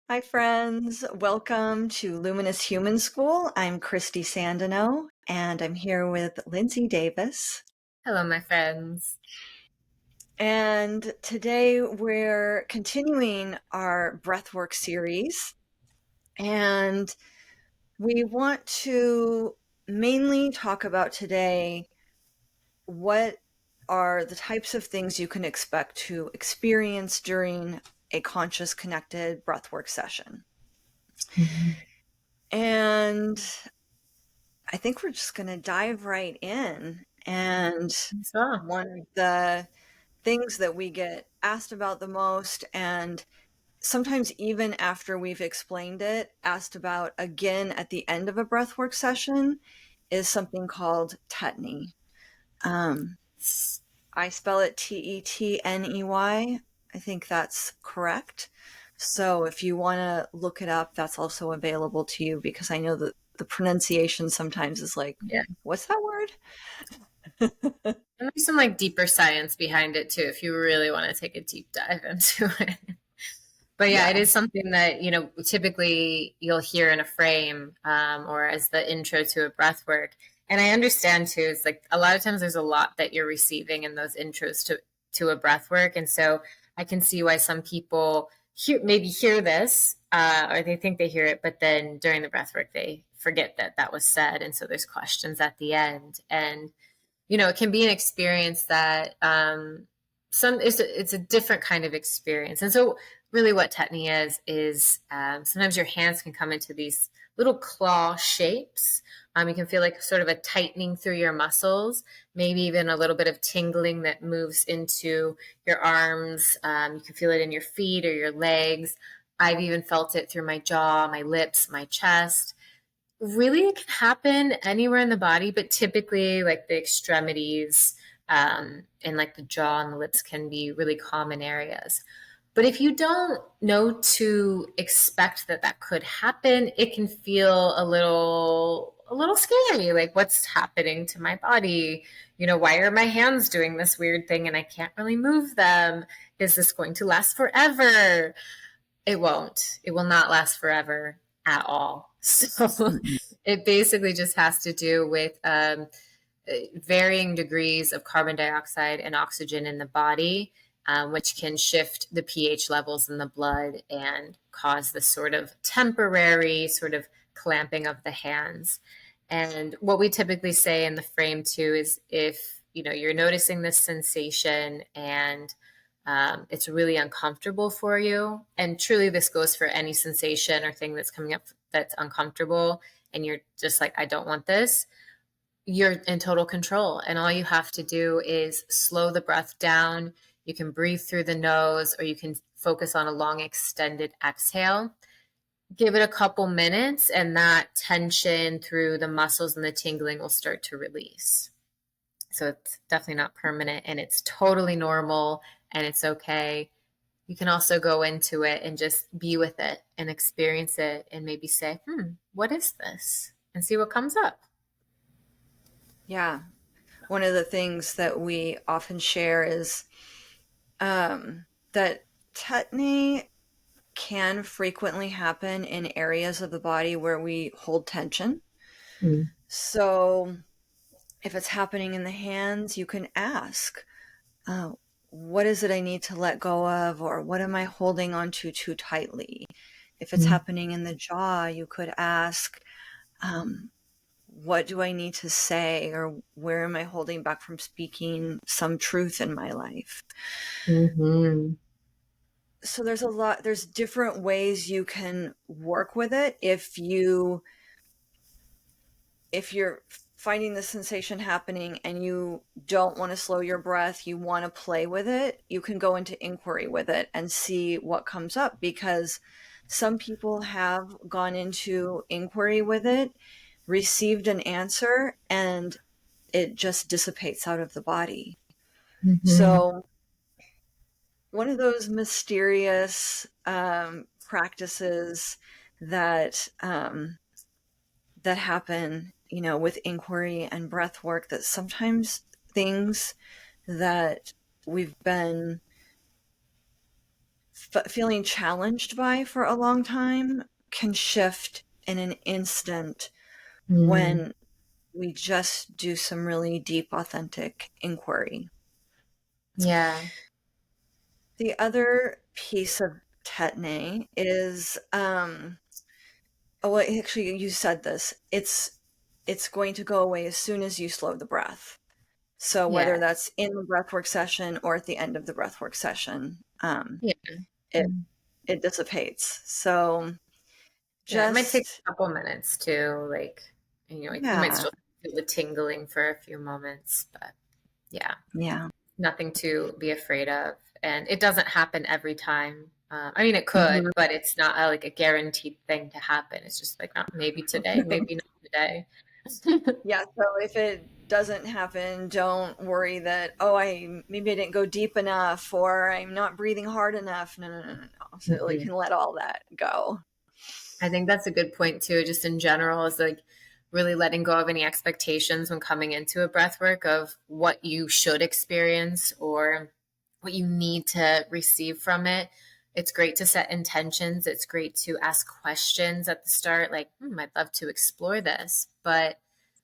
Hi, friends. Welcome to Luminous Human School. I'm Christy Sandino, and I'm here with Lindsay Davis. Hello, my friends. And today we're continuing our Breathwork series, and we want to mainly talk about today what are the types of things you can expect to experience during a conscious connected breathwork session. Mhm. And I think we're just going to dive right in. And So, one of the things that we get asked about the most, and sometimes even after we've explained it, asked about again at the end of a breathwork session, is something called tetany. Um, I spell it Tetney. I think that's correct. So if you want to look it up, that's also available to you because I know that the pronunciation sometimes is like, yeah. what's that word? And there's some like deeper science behind it too, if you really want to take a deep dive into it. But yeah, it Yeah. is something that, typically you'll hear in a frame or as the intro to a breath work. And I understand too, it's like a lot of times there's a lot that you're receiving in those intros to a breath work. And so I can see why some people maybe hear this or they think they hear it, but then during the breath work, they forget that that was said. And so there's questions at the end. And it can be an experience that it's a different kind of experience. And so really what tetany is sometimes your hands can come into these little claw shapes. You can feel like sort of a tightening through your muscles, maybe even a little bit of tingling that moves into your arms. You can feel it in your feet or your legs. I've even felt it through my jaw, my lips, my chest. Really, it can happen anywhere in the body, but typically, like the extremities and like the jaw and the lips can be really common areas. But if you don't know to expect that that could happen, it can feel a little scary. Like, what's happening to my body? Why are my hands doing this weird thing and I can't really move them? Is this going to last forever? It won't. It will not last forever at all. So it basically just has to do with varying degrees of carbon dioxide and oxygen in the body, which can shift the pH levels in the blood and cause this sort of temporary sort of clamping of the hands. And what we typically say in the frame too is if you're noticing this sensation and it's really uncomfortable for you. And truly, this goes for any sensation or thing that's coming up that's uncomfortable. And you're just like, I don't want this. You're in total control. And all you have to do is slow the breath down. You can breathe through the nose, or you can focus on a long, extended exhale. Give it a couple minutes, and that tension through the muscles and the tingling will start to release. So it's definitely not permanent, and it's totally normal, and it's okay. You can also go into it and just be with it and experience it and maybe say, what is this? And see what comes up. Yeah. One of the things that we often share is that tetany can frequently happen in areas of the body where we hold tension. Mm. So if it's happening in the hands, you can ask, uh, what is it I need to let go of, or what am I holding onto too tightly? If it's Mm. happening in the jaw, you could ask, what do I need to say, or where am I holding back from speaking some truth in my life? Mm-hmm. So there's different ways you can work with it. If you're finding the sensation happening and you don't want to slow your breath, you want to play with it, you can go into inquiry with it and see what comes up, because some people have gone into inquiry with it, received an answer, and it just dissipates out of the body. Mm-hmm. So one of those mysterious practices that that happen, with inquiry and breath work, that sometimes things that we've been feeling challenged by for a long time can shift in an instant Mm, when we just do some really deep, authentic inquiry. yeah. The other piece of Tetany is, oh, well, actually, you said this. It's going to go away as soon as you slow the breath. So whether Yeah. that's in the breathwork session or at the end of the breathwork session, Yeah. it Mm. it dissipates. So Yeah. It might take just a couple minutes too. Like you might yeah, still feel the tingling for a few moments, but yeah, yeah. nothing to be afraid of. And it doesn't happen every time. I mean, it could, Mhm. but it's not like a guaranteed thing to happen. It's just like, not maybe today, maybe not today. Yeah, so if it doesn't happen, don't worry that, oh, I maybe I didn't go deep enough or I'm not breathing hard enough. No, no, no, no, no. So you Mhm. can let all that go. I think that's a good point too, just in general, is like really letting go of any expectations when coming into a breath work of what you should experience or what you need to receive from it. It's great to set intentions. It's great to ask questions at the start, like, I'd love to explore this. But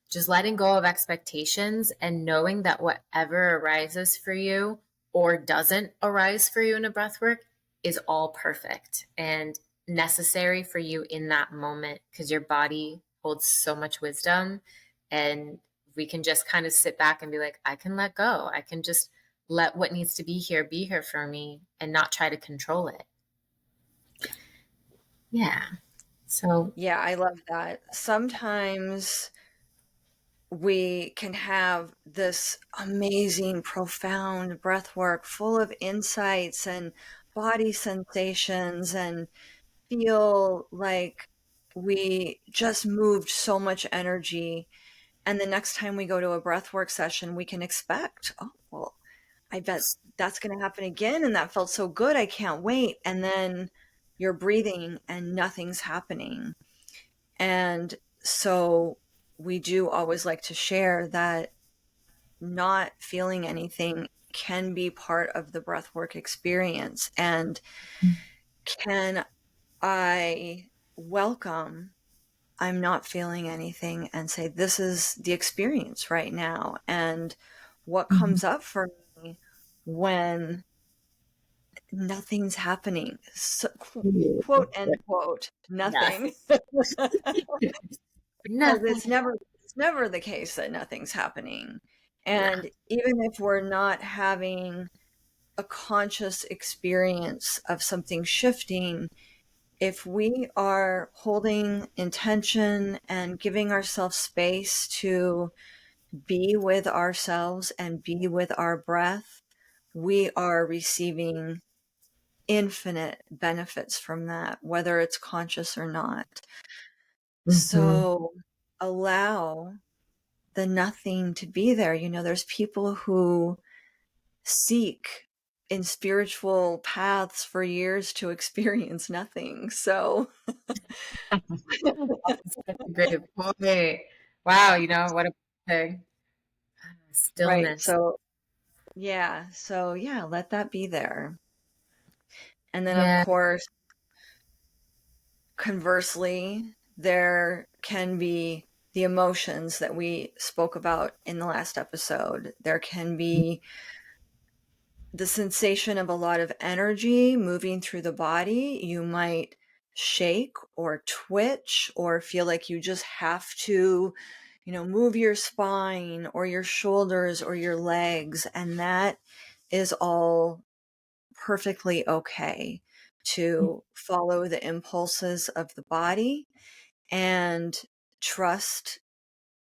just letting go of expectations and knowing that whatever arises for you or doesn't arise for you in a breath work is all perfect and necessary for you in that moment because your body holds so much wisdom. And we can just kind of sit back and be like, I can let go. I can just let what needs to be here for me and not try to control it. Yeah. So, Yeah, I love that. Sometimes we can have this amazing, profound breath work full of insights and body sensations and feel like we just moved so much energy. And the next time we go to a breathwork session, we can expect, oh, well, I bet that's going to happen again. And that felt so good. I can't wait. And then you're breathing and nothing's happening. And so we do always like to share that not feeling anything can be part of the breathwork experience. And can I welcome I'm not feeling anything and say, this is the experience right now. And what mhm. comes up for me when nothing's happening? So, quote, end quote, Yes. nothing. Because Nothing. it's never the case that nothing's happening. Yeah. And even if we're not having a conscious experience of something shifting, if we are holding intention and giving ourselves space to be with ourselves and be with our breath, we are receiving infinite benefits from that, whether it's conscious or not. Hmm. So allow the nothing to be there. You know, there's people who seek in spiritual paths for years to experience nothing. So, That's such a great point. Wow, what a thing. right. Stillness. So yeah, let that be there. And then, of Yeah. course, conversely, there can be the emotions that we spoke about in the last episode. There can be the sensation of a lot of energy moving through the body. You might shake or twitch or feel like you just have to, move your spine or your shoulders or your legs. And that is all perfectly okay to follow the impulses of the body and trust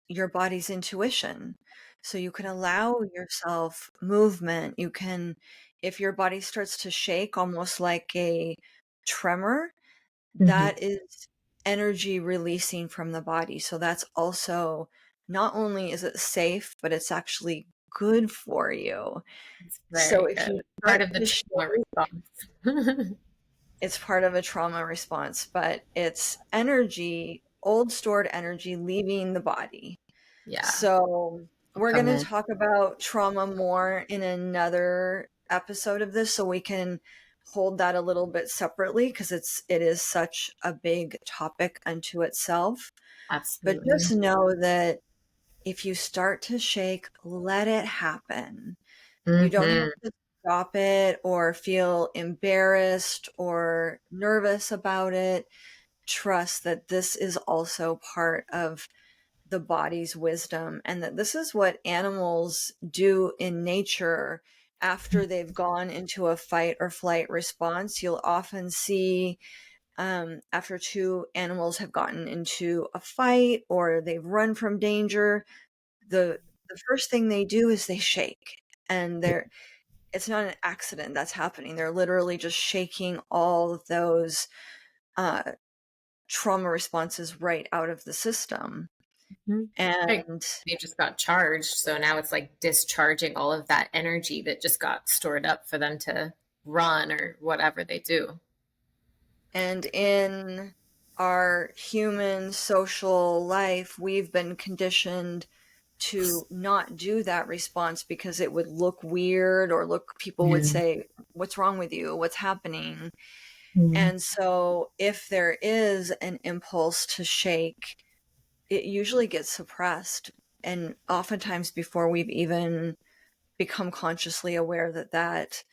your body's intuition. So you can allow yourself movement. You can, if your body starts to shake almost like a tremor, Hmm. that is energy releasing from the body. So that's also not only is it safe, but it's actually good for you. It's So very if you good. Part start of the to shake, trauma response. it's part of a trauma response, but it's energy, old stored energy leaving the body. Yeah. So Will we're going come to in. talk about trauma more in another episode of this so we can hold that a little bit separately because it is such a big topic unto itself. But just Absolutely. know that if you start to shake, let it happen. You don't have Hmm. to stop it or feel embarrassed or nervous about it. Trust that this is also part of the body's wisdom and that this is what animals do in nature after they've gone into a fight or flight response. You'll often see after two animals have gotten into a fight or they've run from danger, the first thing they do is they shake, and it's not an accident that's happening. They're literally just shaking all of those uh, trauma responses right out of the system. Mhm. Right. And They just got charged. So now it's like discharging all of that energy that just got stored up for them to run or whatever they do. and in our human social life, we've been conditioned to not do that response because it would look weird, or look, people would Yeah. say, what's wrong with you? What's happening? Mm. And so if there is an impulse to shake, it usually gets suppressed. And oftentimes before we've even become consciously aware that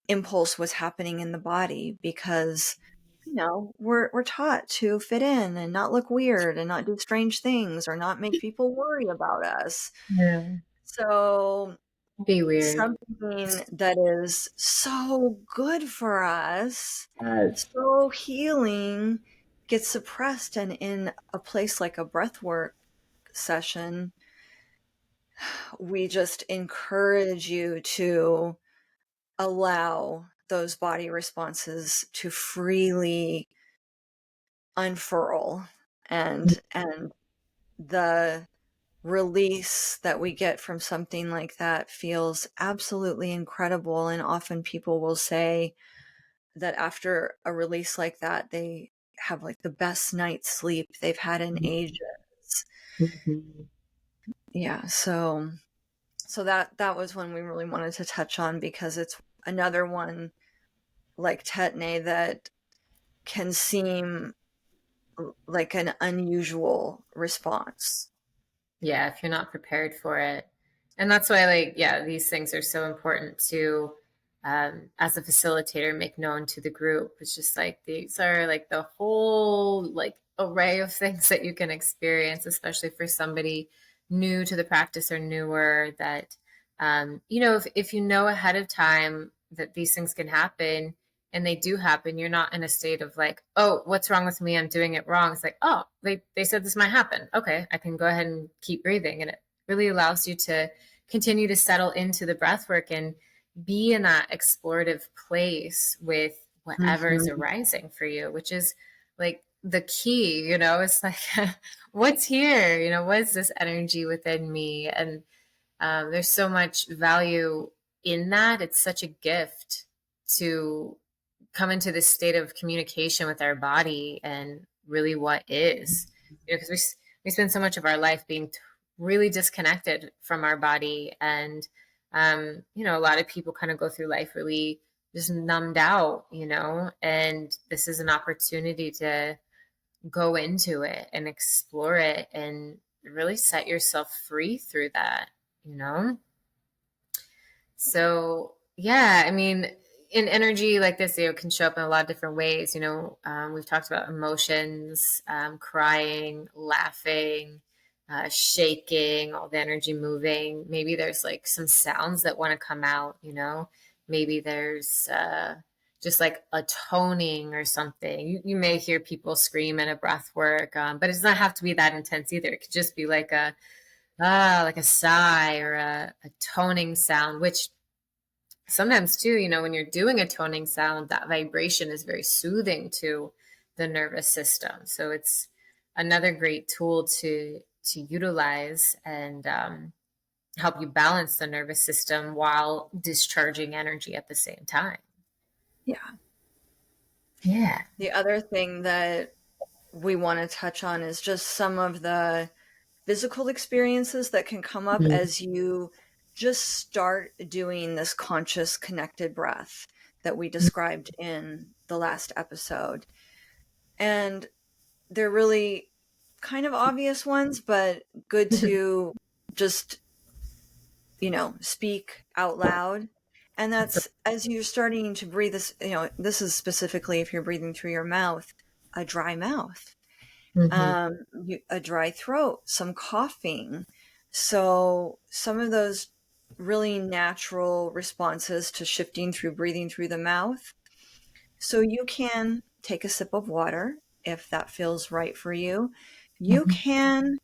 impulse was happening in the body, because we're taught to fit in and not look weird and not do strange things or not make people worry about us. Yeah. So Be weird. something that is so good for us, Yes. so healing, gets suppressed. And in a place like a breathwork session, we just encourage you to allow those body responses to freely unfurl, and the release that we get from something like that feels absolutely incredible. And often people will say that after a release like that, they have like the best night's sleep they've had in ages. Mhm. Yeah, so that was one we really wanted to touch on, because it's another one like tetany that can seem like an unusual response. Yeah, if you're not prepared for it. And that's why, like, yeah, these things are so important to, as a facilitator, make known to the group. It's just like these are like the whole like array of things that you can experience, especially for somebody new to the practice or newer. That, if you know ahead of time that these things can happen, and they do happen, you're not in a state of like, oh, what's wrong with me? I'm doing it wrong. It's like, oh, they said this might happen. Okay, I can go ahead and keep breathing. And it really allows you to continue to settle into the breath work and be in that explorative place with whatever is Mhm. arising for you, which is like the key, it's like, what's here? What is this energy within me? And there's so much value in that. It's such a gift to come into this state of communication with our body and really what is, because we spend so much of our life being really disconnected from our body. And a lot of people kind of go through life really just numbed out, and this is an opportunity to go into it and explore it and really set yourself free through that, you know so yeah, I mean, in energy like this, it can show up in a lot of different ways. We've talked about emotions, crying, laughing, shaking, all the energy moving. Maybe there's like some sounds that want to come out. Maybe there's just like a toning or something. You may hear people scream in a breath work, but it does not have to be that intense either. It could just be like a sigh or a toning sound, which sometimes too, when you're doing a toning sound, that vibration is very soothing to the nervous system. So it's another great tool to utilize and help you balance the nervous system while discharging energy at the same time. Yeah. Yeah. The other thing that we want to touch on is just some of the physical experiences that can come up Mhm. as you just start doing this conscious connected breath. that we described in the last episode. And they're really kind of obvious ones, but good to just, speak out loud. And that's as you're starting to breathe this, this is specifically if you're breathing through your mouth, a dry mouth, Mm-hmm. a dry throat, some coughing. So some of those really natural responses to shifting through breathing through the mouth. So you can take a sip of water if that feels right for you. You can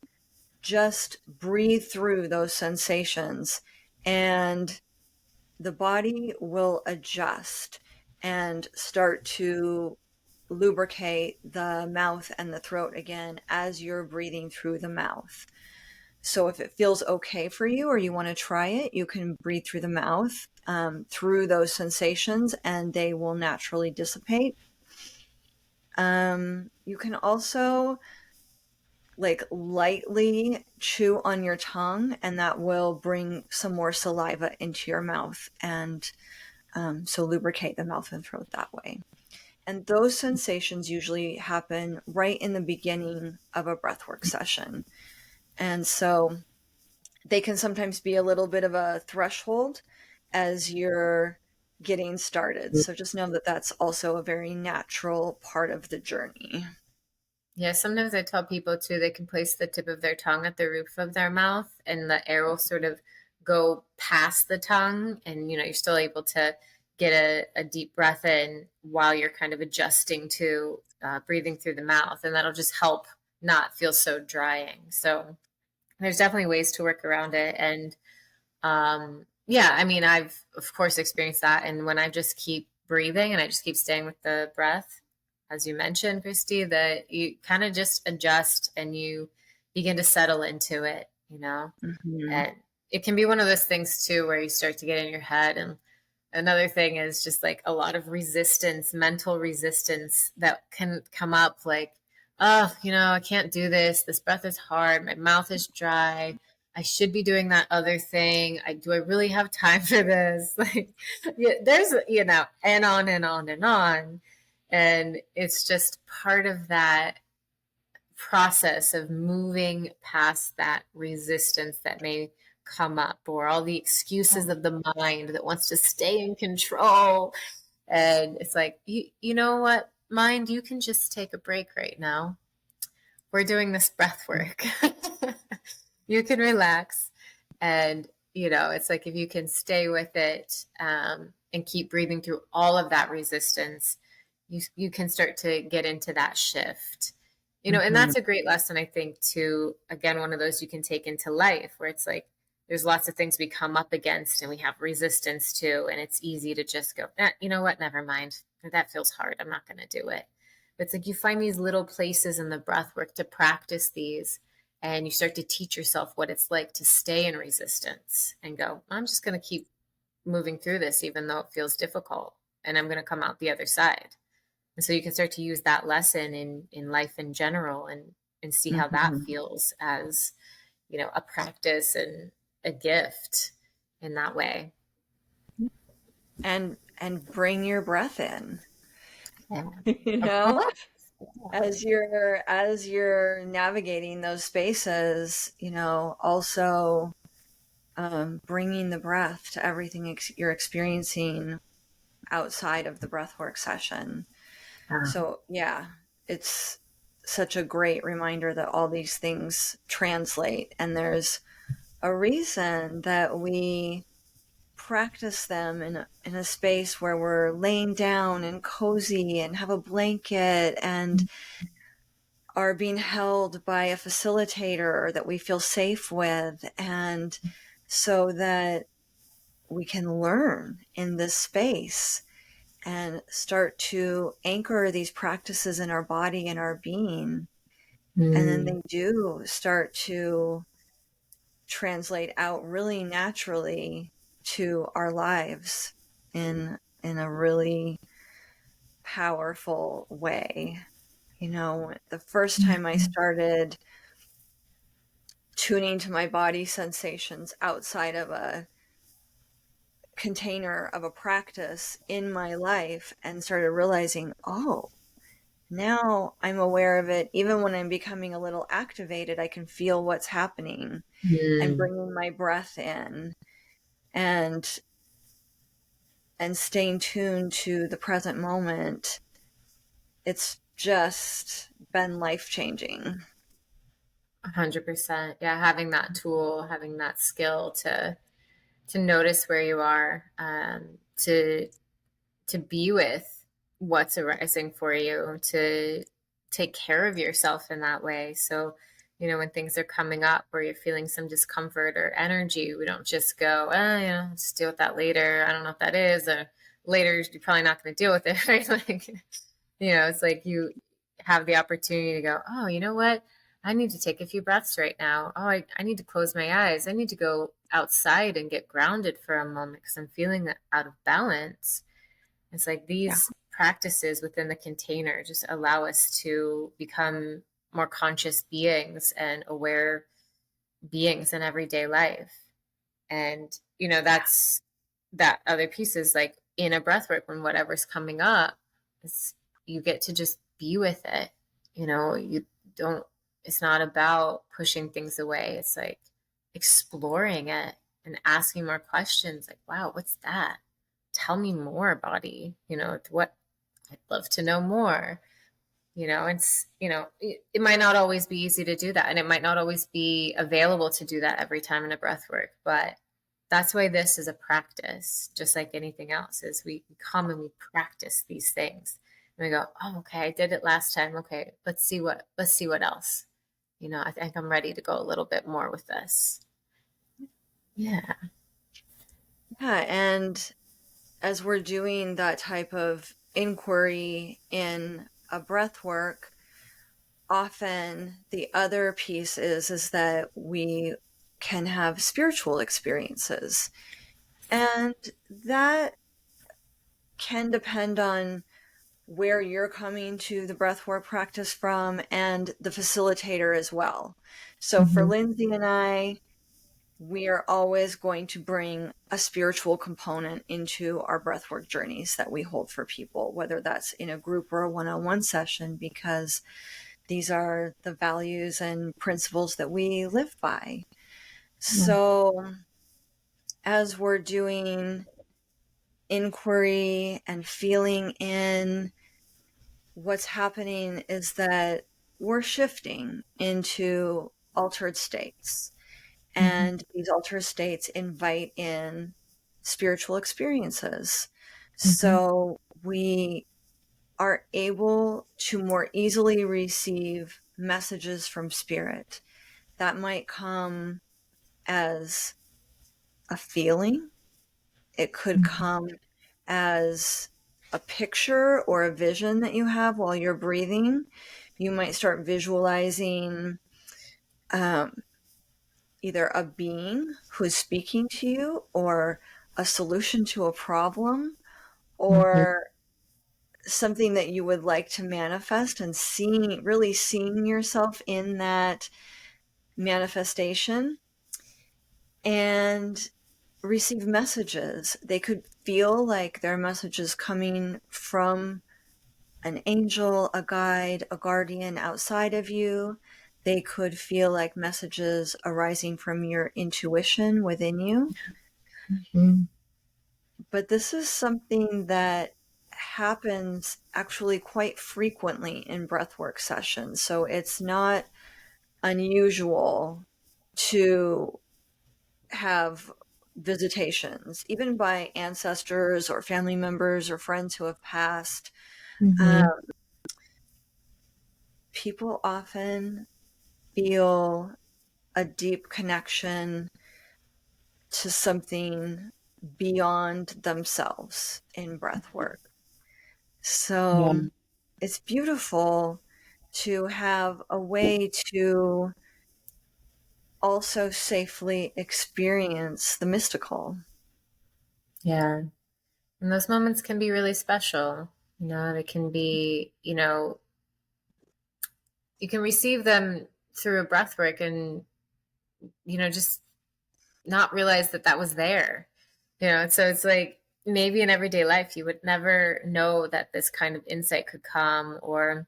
just breathe through those sensations, and the body will adjust and start to lubricate the mouth and the throat again as you're breathing through the mouth. So if it feels okay for you or you want to try it, you can breathe through the mouth through those sensations, and they will naturally dissipate. You can also like lightly chew on your tongue, and that will bring some more saliva into your mouth, and so lubricate the mouth and throat that way. And those sensations usually happen right in the beginning of a breathwork session. And so they can sometimes be a little bit of a threshold as you're getting started. So just know that that's also a very natural part of the journey. Yeah, sometimes I tell people too, they can place the tip of their tongue at the roof of their mouth and the air will sort of go past the tongue. And, you're still able to get a deep breath in while you're kind of adjusting to breathing through the mouth. And that'll just help not feel so drying. So there's definitely ways to work around it. And yeah, I mean, I've of course experienced that. And when I just keep breathing and I just keep staying with the breath, as you mentioned, Christy, that you kind of just adjust and you begin to settle into it. Mm-hmm. And it can be one of those things too where you start to get in your head. And another thing is just like a lot of resistance, mental resistance that can come up like, oh, I can't do this. This breath is hard. My mouth is dry. I should be doing that other thing. Do I really have time for this? Like, yeah, there's, and on and on and on. And it's just part of that process of moving past that resistance that may come up, or all the excuses of the mind that wants to stay in control. And it's like, you know what, mind, you can just take a break right now. We're doing this breath work. You can relax. And, it's like if you can stay with it and keep breathing through all of that resistance, you can start to get into that shift. And Mm-hmm. that's a great lesson, I think, too. Again, one of those you can take into life where it's like there's lots of things we come up against and we have resistance to, and it's easy to just go, you know what, never mind. That feels hard. I'm not going to do it. But it's like you find these little places in the breath work to practice these, and you start to teach yourself what it's like to stay in resistance and go, I'm just going to keep moving through this, even though it feels difficult, and I'm going to come out the other side. And so you can start to use that lesson in life in general, and see how that Mm-hmm. feels as, a practice and a gift in that way. And bring your breath in. Yeah. you Of know course. as you're navigating those spaces, also bringing the breath to everything you're experiencing outside of the breathwork session. Yeah. So yeah, it's such a great reminder that all these things translate, and there's a reason that we practice them in a space where we're laying down and cozy and have a blanket and are being held by a facilitator that we feel safe with, and so that we can learn in this space and start to anchor these practices in our body and our being. And then Mm. they do start to translate out really naturally to our lives in a really powerful way. The first time I started tuning to my body sensations outside of a container of a practice in my life and started realizing, oh, now I'm aware of it. Even when I'm becoming a little activated, I can feel what's happening and Mm. bringing my breath in and staying tuned to the present moment. It's just been life changing. 100%. Yeah, having that tool, having that skill to notice where you are, to be with what's arising for you, to take care of yourself in that way. So, when things are coming up where you're feeling some discomfort or energy, we don't just go, let's deal with that later. I don't know what that is. Or later, you're probably not going to deal with it, right? Like, it's like you have the opportunity to go, oh, you know what? I need to take a few breaths right now. Oh, I need to close my eyes. I need to go outside and get grounded for a moment because I'm feeling out of balance. It's like Yeah. these practices within the container just allow us to become more conscious beings and aware beings in everyday life. And, that's that other piece is like in a breath work when whatever's coming up, it's, you get to just be with it. You don't, it's not about pushing things away. It's like exploring it and asking more questions like, wow, what's that? Tell me more, body. What I'd love to know more. It might not always be easy to do that, and it might not always be available to do that every time in a breath work, but that's why this is a practice, just like anything else is. We come and we practice these things and we go, oh, okay, I did it last time. Okay, let's see what else. I think I'm ready to go a little bit more with this. Yeah. Yeah. And as we're doing that type of inquiry in a breath work, often the other piece is that we can have spiritual experiences. And that can depend on where you're coming to the breathwork practice from and the facilitator as well. So for Mm-hmm. Lindsay and I, we are always going to bring a spiritual component into our breathwork journeys that we hold for people, whether that's in a group or a one-on-one session, because these are the values and principles that we live by. Yeah. So as we're doing inquiry and feeling in, what's happening is that we're shifting into altered states. Mm-hmm. And these altered states invite in spiritual experiences. Mm-hmm. So we are able to more easily receive messages from spirit that might come as a feeling. It could come as a picture or a vision that you have while you're breathing. You might start visualizing um, either a being who's speaking to you, or a solution to a problem, Mm-hmm. or something that you would like to manifest, and really seeing yourself in that manifestation, and receive messages. They could feel like they're messages coming from an angel, a guide, a guardian outside of you. They could feel like messages arising from your intuition within you. Mm-hmm. But this is something that happens actually quite frequently in breathwork sessions. So it's not unusual to have visitations, even by ancestors or family members or friends who have passed. Mm-hmm. Um, People often feel a deep connection to something beyond themselves in breath work. Yeah. So it's beautiful to have a way to also safely experience the mystical. Yeah. And those moments can be really special. They can be, you can receive them through a breath work and, just not realize that that was there. So it's like maybe in everyday life you would never know that this kind of insight could come, or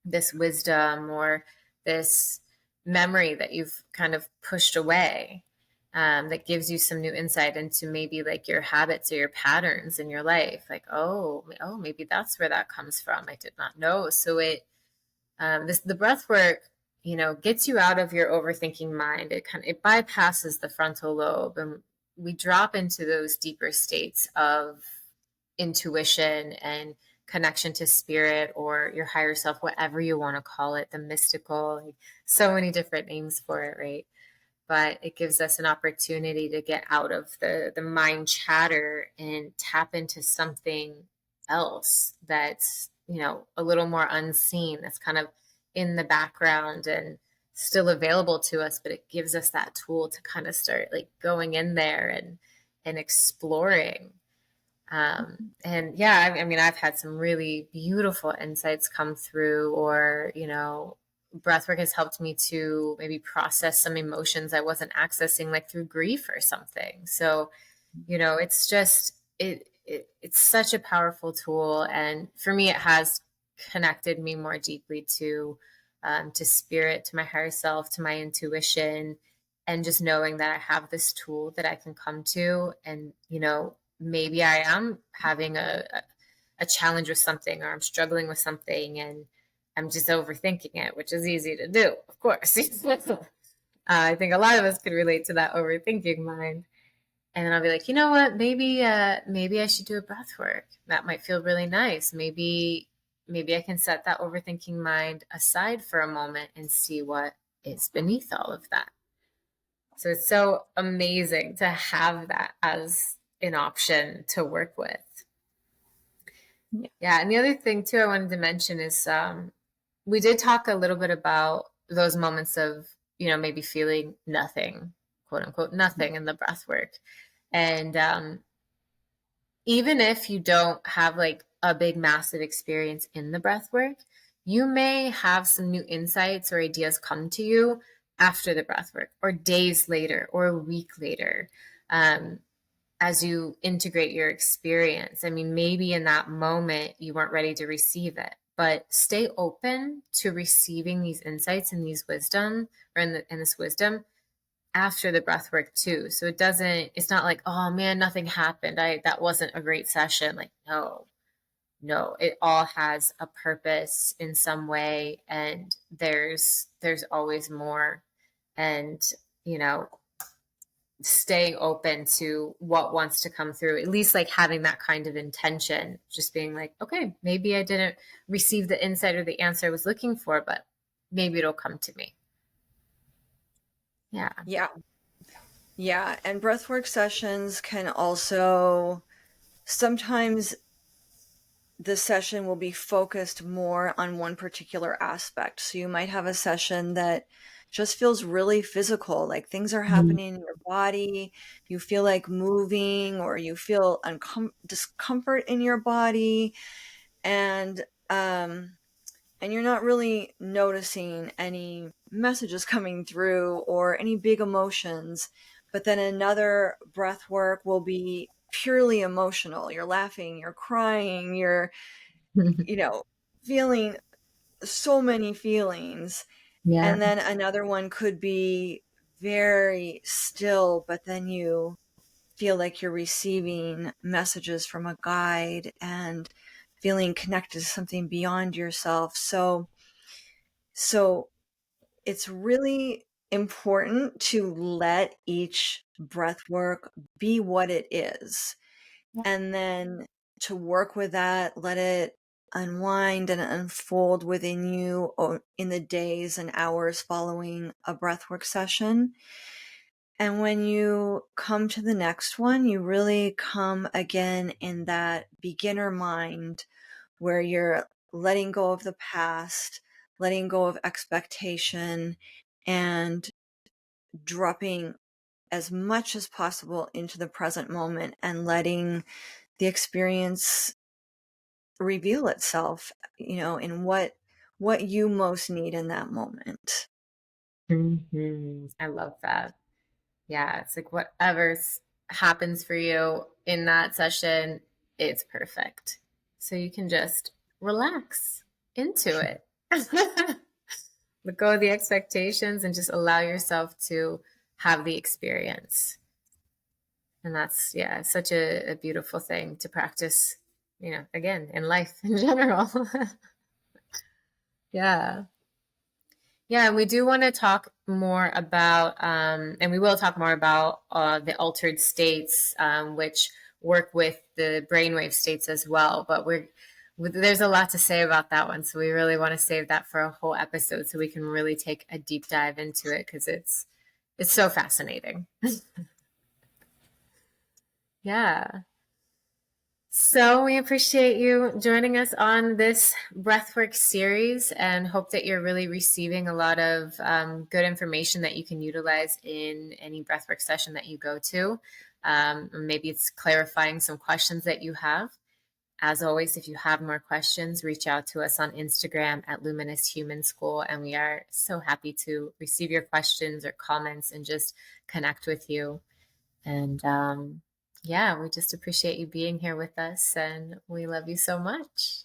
this wisdom, or this memory that you've kind of pushed away, that gives you some new insight into maybe like your habits or your patterns in your life. Like, oh, maybe that's where that comes from. I did not know. So the breath work, gets you out of your overthinking mind. It bypasses the frontal lobe, and we drop into those deeper states of intuition and connection to spirit or your higher self, whatever you want to call it, the mystical, like so many different names for it, right? But it gives us an opportunity to get out of the mind chatter and tap into something else that's, a little more unseen, that's kind of in the background and still available to us, but it gives us that tool to kind of start like going in there and exploring. And yeah, I mean, I've had some really beautiful insights come through, or, breathwork has helped me to maybe process some emotions I wasn't accessing, like through grief or something. So, it's just, it's such a powerful tool. And for me, it has connected me more deeply to spirit, to my higher self, to my intuition, and just knowing that I have this tool that I can come to. And, maybe I am having a challenge with something, or I'm struggling with something, and I'm just overthinking it, which is easy to do, of course. I think a lot of us could relate to that overthinking mind. And then I'll be like, you know what? Maybe I should do a breath work. That might feel really nice. Maybe I can set that overthinking mind aside for a moment and see what is beneath all of that. So it's so amazing to have that as an option to work with. Yeah. Yeah, and the other thing too I wanted to mention is we did talk a little bit about those moments of, maybe feeling nothing, quote unquote, nothing in the breath work. And even if you don't have like a big, massive experience in the breath work, you may have some new insights or ideas come to you after the breath work, or days later, or a week later. As you integrate your experience. I mean, maybe in that moment you weren't ready to receive it, but stay open to receiving these insights and these wisdom, or in this wisdom after the breath work too. So it's not like, oh man, nothing happened. That wasn't a great session. Like, no, no, it all has a purpose in some way. And there's always more. And, you know, staying open to what wants to come through, at least like having that kind of intention, just being like, okay, maybe I didn't receive the insight or the answer I was looking for, but maybe it'll come to me. Yeah. Yeah. Yeah. And breathwork sessions can also sometimes the session will be focused more on one particular aspect. So you might have a session that just feels really physical, like things are Mhm. happening in your body, you feel like moving, or you feel discomfort in your body, and um and you're not really noticing any messages coming through or any big emotions. But then another breath work will be purely emotional. You're laughing, you're crying, you're, you know, feeling so many feelings. Yeah. And then another one could be very still, but then you feel like you're receiving messages from a guide and feeling connected to something beyond yourself. So it's really important to let each breath work be what it is. And then to work with that, let it unwind and unfold within you in the days and hours following a breathwork session. And when you come to the next one, you really come again in that beginner mind where you're letting go of the past, letting go of expectation, and dropping as much as possible into the present moment and letting the experience reveal itself, in what you most need in that moment. I love that. Yeah, it's like whatever's happens for you in that session, it's perfect. So you can just relax into it. Let go of the expectations and just allow yourself to have the experience. And that's, yeah, such a beautiful thing to practice, again, in life in general. Yeah. Yeah, and we do want to talk more about, and we will talk more about the altered states, which work with the brainwave states as well. But there's a lot to say about that one, so we really want to save that for a whole episode so we can really take a deep dive into it because it's so fascinating. Yeah. So we appreciate you joining us on this breathwork series and hope that you're really receiving a lot of good information that you can utilize in any breathwork session that you go to. Maybe it's clarifying some questions that you have. As always, if you have more questions, reach out to us on Instagram at Luminous Human School, and we are so happy to receive your questions or comments and just connect with you. And yeah, we just appreciate you being here with us, and we love you so much.